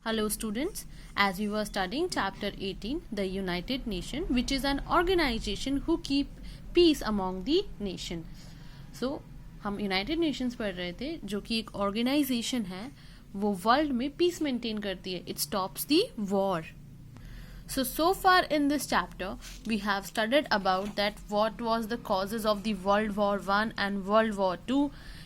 Hello students, as we were studying chapter 18, the United Nations, which is an organization who keep peace among the nation. So, हम United Nations पढ़ रहे थे जो कि एक organisation है वो वर्ल्ड में पीस मेंटेन करती है. It stops the war. So far in this chapter, we have studied about that what was the causes of the World War I and World War II.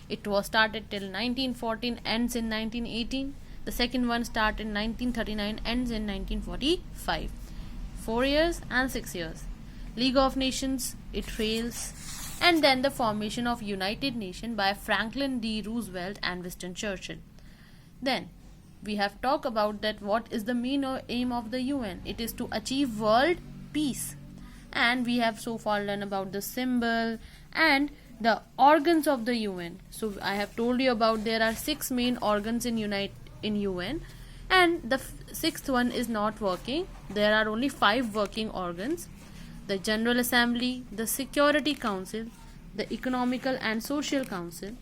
It was started till 1914, ends in 1918. The second one started in 1939, ends in 1945. 4 years and 6 years. League of Nations, it fails. And then the formation of United Nations by Franklin D. Roosevelt and Winston Churchill. Then we have talked about that what is the main aim of the UN. It is to achieve world peace. And we have so far learned about the symbol and the organs of the UN. So I have told you about there are 6 main organs in UN, and the sixth one is not working. There are only 5 working organs: the General Assembly, the Security Council, the Economical and Social Council,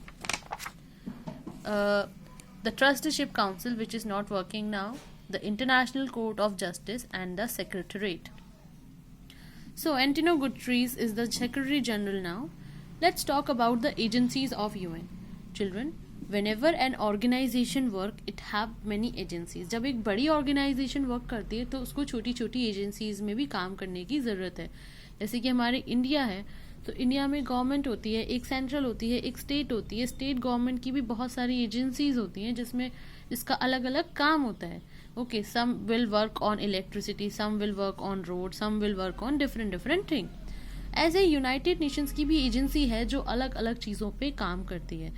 the Trusteeship Council, which is not working now, the International Court of Justice, and the Secretariat. So Antonio Guterres is the Secretary General now. Let's talk about the agencies of UN. Children, whenever an organization work, it have many agencies. जब एक बड़ी organization work करती है तो उसको छोटी छोटी agencies में भी काम करने की ज़रूरत है. जैसे कि हमारे इंडिया है तो इंडिया में गवर्नमेंट होती है, एक सेंट्रल होती है, एक स्टेट होती है. स्टेट गवर्नमेंट की भी बहुत सारी एजेंसीज होती हैं जिसका अलग अलग काम होता है. Okay, some will work on electricity, some will work on road, some will work on different thing. ऐसे यूनाइटेड नेशंस की भी एजेंसी है जो अलग अलग चीज़ों पे काम करती है.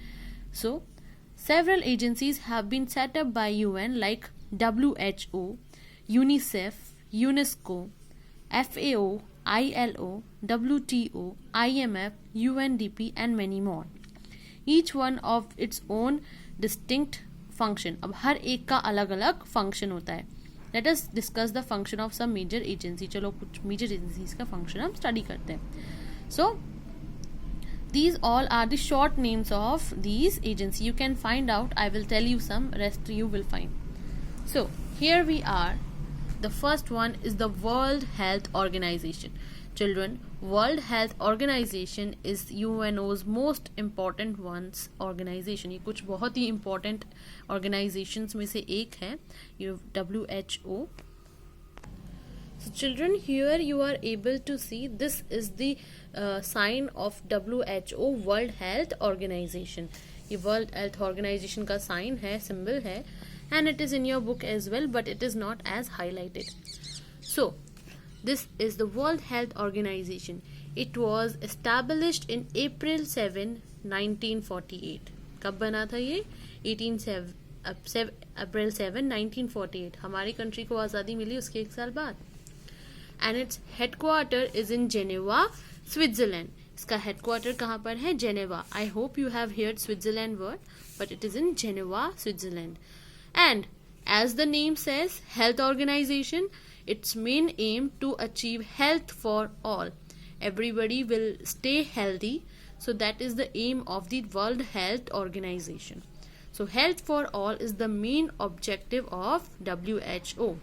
सो several agencies have been set up by UN like WHO, UNICEF, UNESCO, FAO, ILO, WTO, IMF, UNDP and many more. Each one of its own distinct function. अब हर एक का अलग अलग function होता है. Let us discuss the function of some major agency. चलो कुछ major agencies का function हम study करते हैं. So these all are the short names of these agencies. You can find out. I will tell you some. Rest you will find. So here we are. The first one is the World Health Organization. Children, World Health Organization is UNO's most important ones organization. ये कुछ बहुत ही important organizations में से एक है. WHO. So children, here you are able to see this is the sign of WHO, World Health Organization. ये World Health Organization का sign है, symbol है, and it is in your book as well, but it is not as highlighted. So this is the World Health Organization. It was established in April 7, 1948. कब बना था ये? April 7, 1948. हमारी country को आज़ादी मिली उसके 1 साल बाद. And its headquarter is in Geneva, Switzerland. इसका headquarter कहाँ पर है? Geneva. I hope you have heard Switzerland word, but it is in Geneva, Switzerland. And as the name says, health organization, its main aim to achieve health for all. Everybody will stay healthy. So that is the aim of the World Health Organization. So health for all is the main objective of WHO.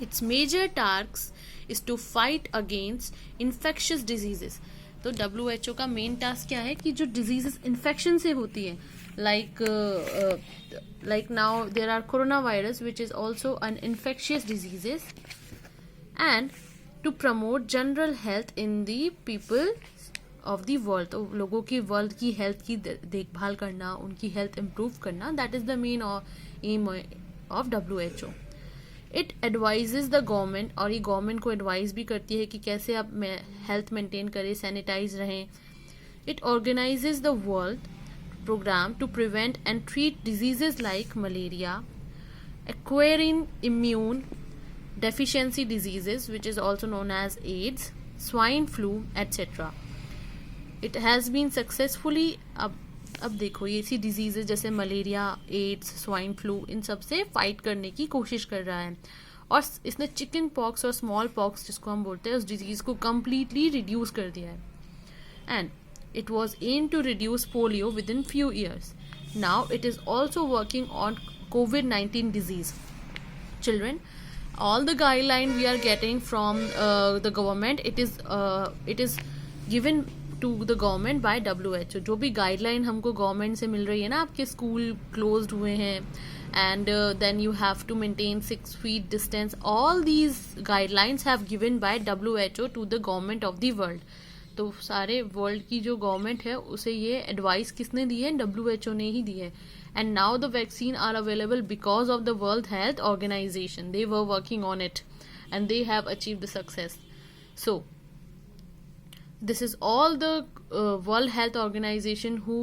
Its major tasks is to fight against infectious diseases. तो WHO का main task क्या है कि जो diseases infection से होती है, like now there are coronavirus which is also an infectious diseases, and to promote general health in the people of the world. तो लोगों की वर्ल्ड की हेल्थ की देखभाल करना, उनकी हेल्थ इम्प्रूव करना, that is the main M of WHO. It advises the government, और ये गवर्नमेंट को एडवाइस भी करती है कि कैसे आप हेल्थ मेंटेन करें, सैनिटाइज रहें. It organizes the world program to prevent and treat diseases like malaria, acquiring immune deficiency diseases, which is also known as AIDS, swine flu, etc. It has been successfully अब देखो ये ऐसी diseases जैसे malaria, ads, swine flu, इन सब से fight करने की कोशिश कर रहा है. और इसने चिकन पॉक्स और स्मॉल पॉक्स जिसको हम बोलते हैं उस डिजीज को कम्प्लीटली रिड्यूस कर दिया है. And it was aim to reduce polio with in few years. Now it is also working on COVID-19 disease. Children, all the guideline we are getting from the government, it is given to the government by WHO. जो भी guideline हमको government से मिल रही है ना, आपके school closed हुए हैं and then you have to maintain 6 feet distance, all these guidelines have given by WHO to the government of the world. तो सारे वर्ल्ड की जो गवर्नमेंट है उसे ये एडवाइस किसने दी है? WHO ने ही दी है. And now the vaccine are available because of the World Health Organization. They were working on it and they have achieved success. So this is all the World Health Organization who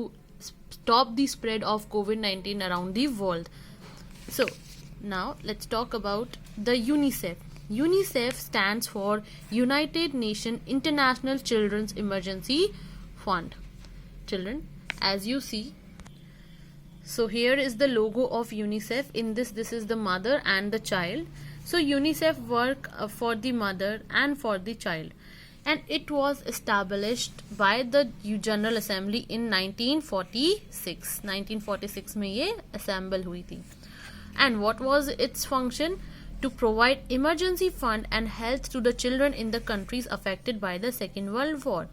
stopped the spread of COVID-19 around the world. So now let's talk about the UNICEF. UNICEF stands for United Nations International Children's Emergency Fund. Children, as you see, so here is the logo of UNICEF. In this is the mother and the child. So UNICEF work for the mother and for the child, and it was established by the General Assembly in 1946. 1946 में ये assemble हुई थी. And what was its function? To provide emergency fund and health to the children in the countries affected by the Second World War.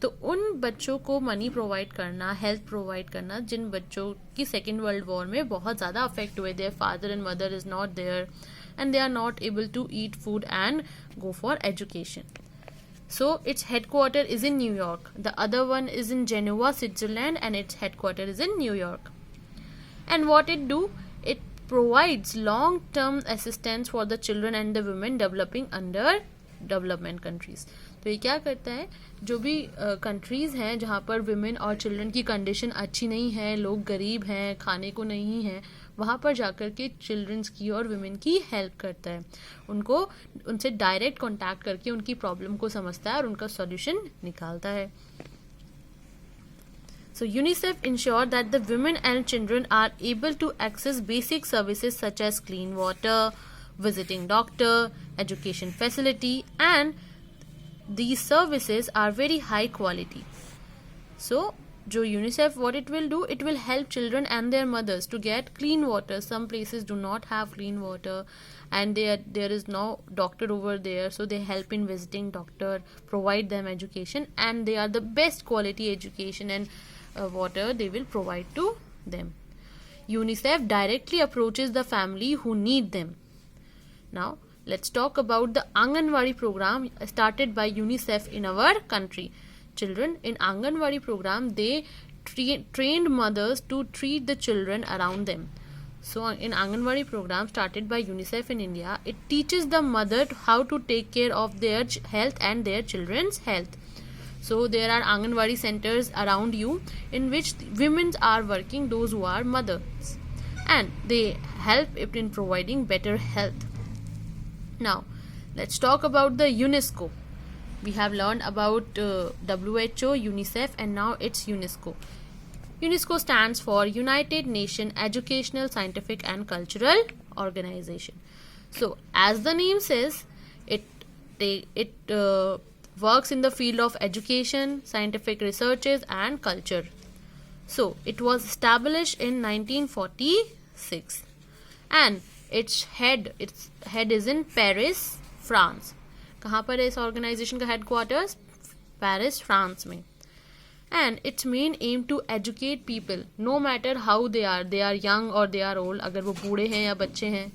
तो उन बच्चों को money provide करना, health provide करना जिन बच्चों की सेकेंड वर्ल्ड वॉर में बहुत ज़्यादा अफेक्ट हुए. Their father and mother is not there and they are not able to eat food and go for education. So its headquarter is in New York. The other one is in Geneva, Switzerland, and its headquarter is in New York. And what it do? It provides long-term assistance for the children and the women developing under development countries. तो ये क्या करता है? जो भी countries हैं जहाँ पर विमेन और चिल्ड्रन की कंडीशन अच्छी नहीं है, लोग गरीब हैं, खाने को नहीं है, वहाँ पर जाकर के चिल्ड्रंस की और विमेन की हेल्प करता है. उनसे डायरेक्ट कांटेक्ट करके उनकी प्रॉब्लम को समझता है और उनका सॉल्यूशन निकालता है. So UNICEF ensure that the women and children are able to access basic services such as clean water, visiting doctor, education facility, and these services are very high quality. So जो UNICEF, what it will do, it will help children and their mothers to get clean water. Some places do not have clean water and there is no doctor over there, so they help in visiting doctor, provide them education, and they are the best quality education and water they will provide to them. UNICEF directly approaches the family who need them. Now let's talk about the Anganwadi program started by UNICEF in our country. Children, in Anganwadi program they trained mothers to treat the children around them. So in Anganwadi program started by UNICEF in India, it teaches the mother how to take care of their health and their children's health. So there are Anganwadi centers around you in which women are working, those who are mothers, and they help in providing better health. Now let's talk about the UNESCO. We have learned about WHO, UNICEF, and now it's UNESCO. UNESCO stands for United Nations Educational, Scientific and Cultural Organization. So as the name says, it works in the field of education, scientific researches and culture. So it was established in 1946 and its head is in Paris, France. कहाँ पर है इस organization का headquarters? Paris, France में. And its main aim to educate people no matter how they are young और they are old, अगर वो बूढ़े हैं या बच्चे हैं.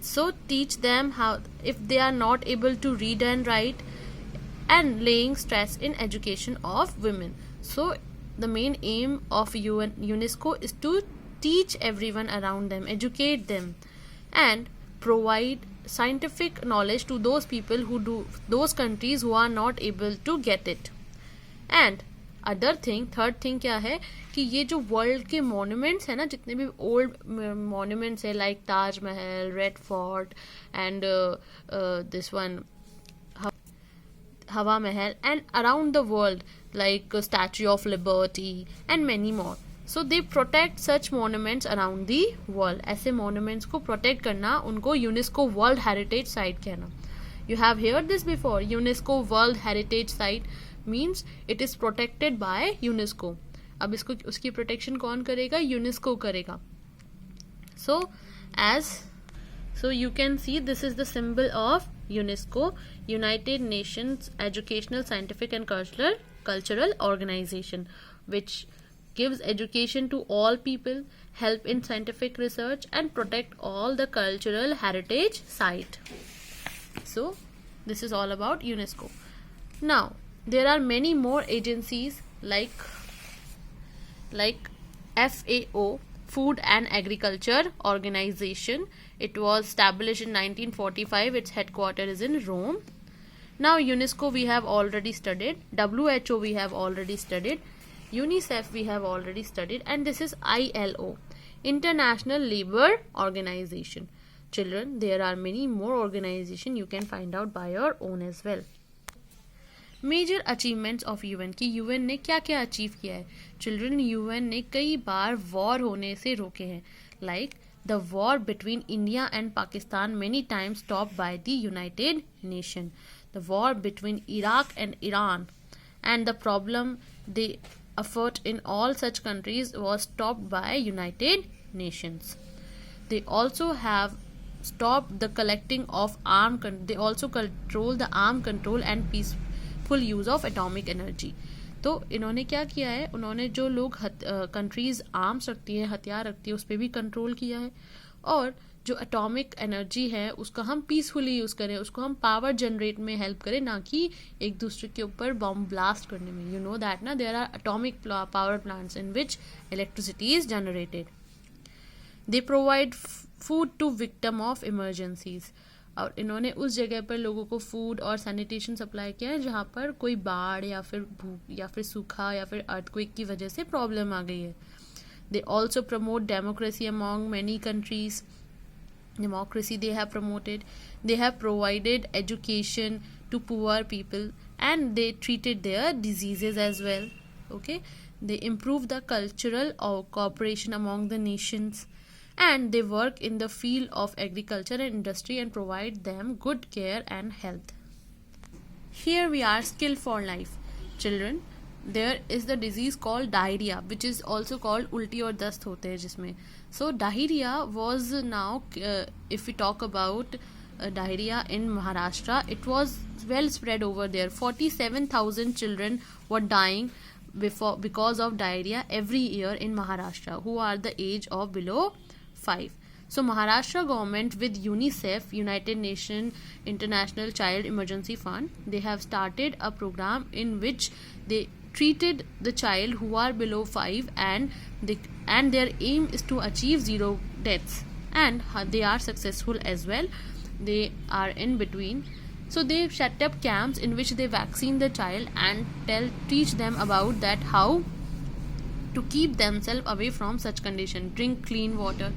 So teach them how, if they are not able to read and write, and laying stress in education of women. So the main aim of UNESCO is to teach everyone around them, educate them, and provide scientific knowledge to those people those countries who are not able to get it. And third thing क्या है कि ये जो world के monuments है ना, जितने भी ओल्ड मॉन्यूमेंट्स है like Taj Mahal, red fort and this one हवा महल, and around the world like statue of liberty and many more. So they protect such monuments around the world. ऐसे मॉन्यूमेंट्स को प्रोटेक्ट करना उनको यूनेस्को वर्ल्ड हेरिटेज साइट कहना. You have heard this before, UNESCO world heritage site means it is protected by UNESCO. अब उसकी protection कौन करेगा? UNESCO करेगा. So you can see this is the symbol of UNESCO, United Nations Educational, Scientific and Cultural Organization, which gives education to all people, help in scientific research and protect all the cultural heritage site. So this is all about UNESCO. Now there are many more agencies like FAO, Food and Agriculture Organization. It was established in 1945. Its headquarters is in Rome. Now UNESCO we have already studied, WHO we have already studied, UNICEF we have already studied, and this is ILO, International Labour Organization. Children, there are many more organizations you can find out by your own as well. Major achievements of UN की UN ने क्या क्या achieve किया है. Children, UN ने कई बार war होने से रोके हैं, like the war between India and Pakistan many times stop by the United nation, the war between Iraq and Iran and the problem they effort in all such countries was stopped bye United Nations. They also have stopped the collecting of they also control the arm control and peaceful use of atomic energy. तो इन्होंने क्या किया है, उन्होंने जो लोग countries arms रखती है, हथियार रखती है, उस पर भी कंट्रोल किया है, और जो एटॉमिक एनर्जी है उसका हम पीसफुली यूज़ करें, उसको हम पावर जनरेट में हेल्प करें, ना कि एक दूसरे के ऊपर बॉम्ब ब्लास्ट करने में. यू नो दैट ना, there are atomic power plants in which electricity is generated. They provide food to victim of emergencies, और इन्होंने उस जगह पर लोगों को फूड और सैनिटेशन सप्लाई किया है जहाँ पर कोई बाढ़ या फिर भूख या फिर सूखा या फिर अर्थक्वेक की वजह से प्रॉब्लम आ गई है. They also promote democracy among many countries. Democracy they have promoted. They have provided education to poor people and they treated their diseases as well. Okay, they improve the cultural or cooperation among the nations, and they work in the field of agriculture and industry and provide them good care and health. Here we are, skill for life. Children, there is the disease called diarrhea, which is also called ulti और दस्त होते हैं जिसमें. So diarrhea was now, if we talk about diarrhea in Maharashtra, it was well spread over there. 47,000 children were dying because of diarrhea every year in Maharashtra, who are the age of below 5. So Maharashtra government with UNICEF, United Nations International Child Emergency Fund, they have started a program in which they treated the child who are below 5, and their aim is to achieve 0 deaths, and they are successful as well. They are in between. So they set up camps in which they vaccine the child and teach them about that how to keep themselves away from such condition. Drink clean water.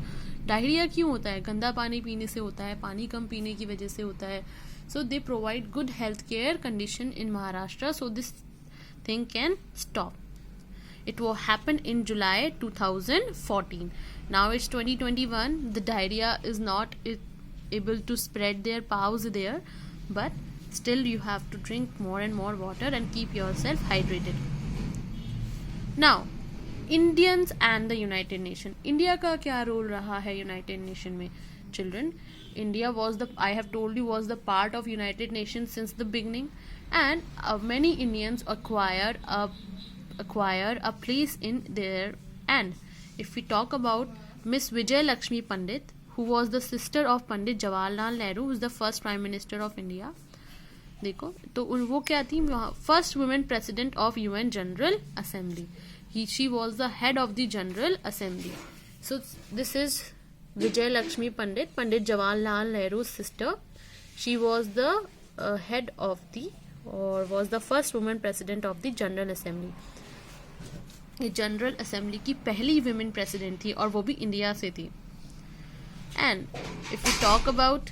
Diarrhoea क्यों होता है? गंदा पानी पीने से होता है, पानी कम पीने की वजह से होता है. So they provide good health care condition in Maharashtra, so this thing can stop. It will happen in July 2014. Now it's 2021. The diarrhea is not able to spread their powers there, but still you have to drink more and more water and keep yourself hydrated. Now, Indians and the United Nations. India का क्या role रहा है United Nation में? Children, India was I have told you, was the part of United Nations since the beginning, and many Indians acquired a place in there. And if we talk about Miss Vijay Lakshmi Pandit, who was the sister of Pandit Jawaharlal Nehru, who is the first Prime Minister of India. देखो तो वो क्या थी? First women president of UN General Assembly. She was the head of the General Assembly. So this is Vijay Lakshmi Pandit, Pandit Jawaharlal Nehru's sister. She was the head of was the first woman president of the General Assembly. ये general assembly की पहली women president थी और वो भी India से थी. And if we talk about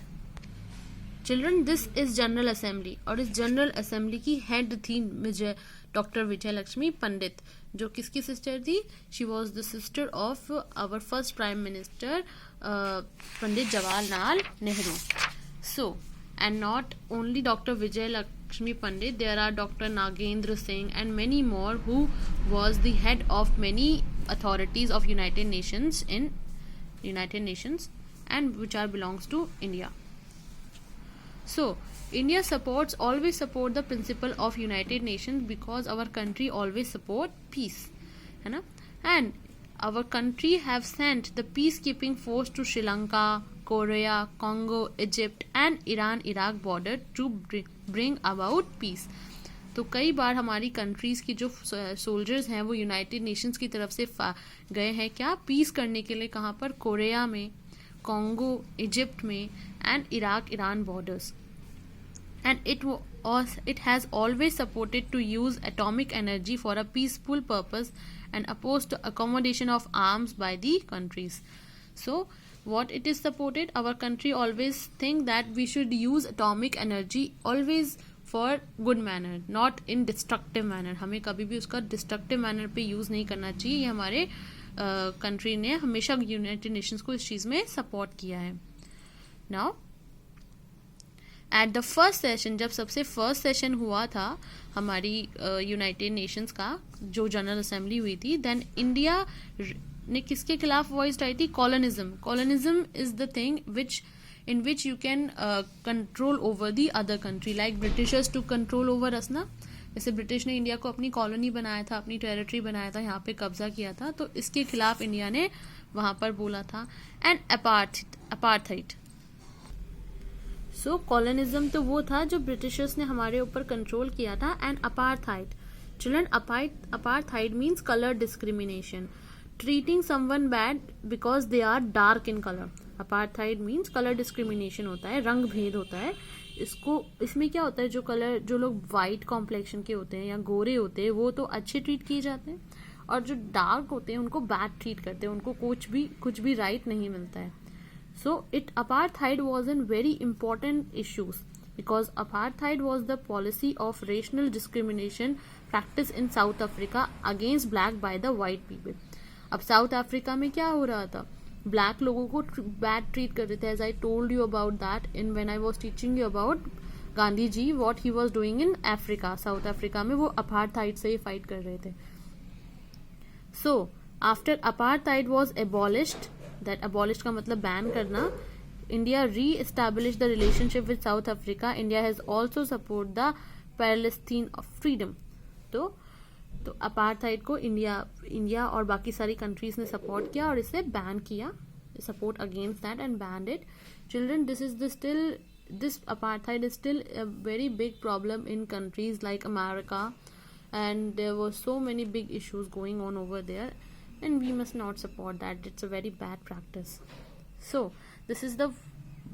children, this is General Assembly, और इस General Assembly की head थी डॉक्टर विजय लक्ष्मी पंडित, जो किसकी सिस्टर थी? She was the sister of our first prime minister Pandit Jawaharlal Nehru. So and not only Dr. Vijay Lakshmi Pandit, there are Dr. Nagendra Singh and many more who was the head of many authorities of United Nations in United Nations and which are belongs to India. So India always support the principle of United Nations because our country always support peace, है ना. And our country have sent the peacekeeping force to Sri Lanka, Korea, Congo, Egypt and Iran-Iraq border to bring about peace. तो कई बार हमारी countries की जो soldiers हैं वो United Nations की तरफ से गए हैं क्या, पीस करने के लिए. कहाँ पर? कोरिया में, कॉन्गो, इजिप्ट में and Iraq Iran borders. And it has always supported to use atomic energy for a peaceful purpose and opposed to accommodation of arms by the countries. So what it is supported, our country always think that we should use atomic energy always for good manner, not in destructive manner. हमें कभी भी उसका destructive manner पे use नहीं करना चाहिए. ये हमारे country ने हमेशा यूनाइटेड नेशंस को इस चीज़ में support किया है. Now at the first session, जब सबसे फर्स्ट सेशन हुआ था हमारी यूनाइटेड नेशंस का, जो जनरल असेंबली हुई थी, देन इंडिया ने किसके खिलाफ वॉइस आई थी? Colonialism. Colonialism is the thing in which you can control over the other country, like Britishers to control over us ना. जैसे ब्रिटिश ने इंडिया को अपनी कॉलोनी बनाया था, अपनी टेरिटरी बनाया था, यहाँ पे कब्जा किया था, तो इसके खिलाफ इंडिया ने वहाँ पर बोला था. And apartheid. सो कॉलोनिज्म तो वो था जो ब्रिटिशर्स ने हमारे ऊपर कंट्रोल किया था. And apartheid, children, apartheid means colour discrimination, treating someone bad because they are dark in colour. Apartheid means colour discrimination होता है, रंग भेद होता है. इसमें क्या होता है, जो लोग वाइट कॉम्प्लेक्शन के होते हैं या गोरे होते हैं वो तो अच्छे ट्रीट किए जाते हैं, और जो डार्क होते हैं उनको बैड ट्रीट करते हैं, उनको कुछ भी राइट नहीं मिलता है. So apartheid was a very important issue because apartheid was the policy of racial discrimination practiced in South Africa against black by the white people. अब साउथ अफ्रीका में क्या हो रहा था, ब्लैक लोगों को बैड ट्रीट कर रहे थे. As I told you about that in when I was teaching you about Gandhi ji, what he was doing in Africa. South Africa में वो अपार्थाइड से ही फाइट कर रहे थे. So after apartheid was abolished, that abolish का मतलब बैन करना, India reestablish the relationship with South Africa. India has also support the Palestine of freedom. तो अपार्थाइड को इंडिया और बाकी सारी कंट्रीज ने सपोर्ट किया और इसे बैन किया, support against that and band it. Children, this apartheid is still a very big problem in countries like America, and there were so many big issues going on over there, and we must not support that. It's a very bad practice. So this is the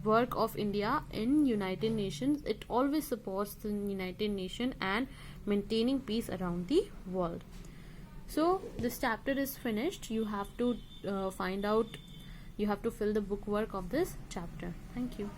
work of India in United Nations. It always supports the United Nations and maintaining peace around the world. So this chapter is finished. You have to fill the book work of this chapter. Thank you.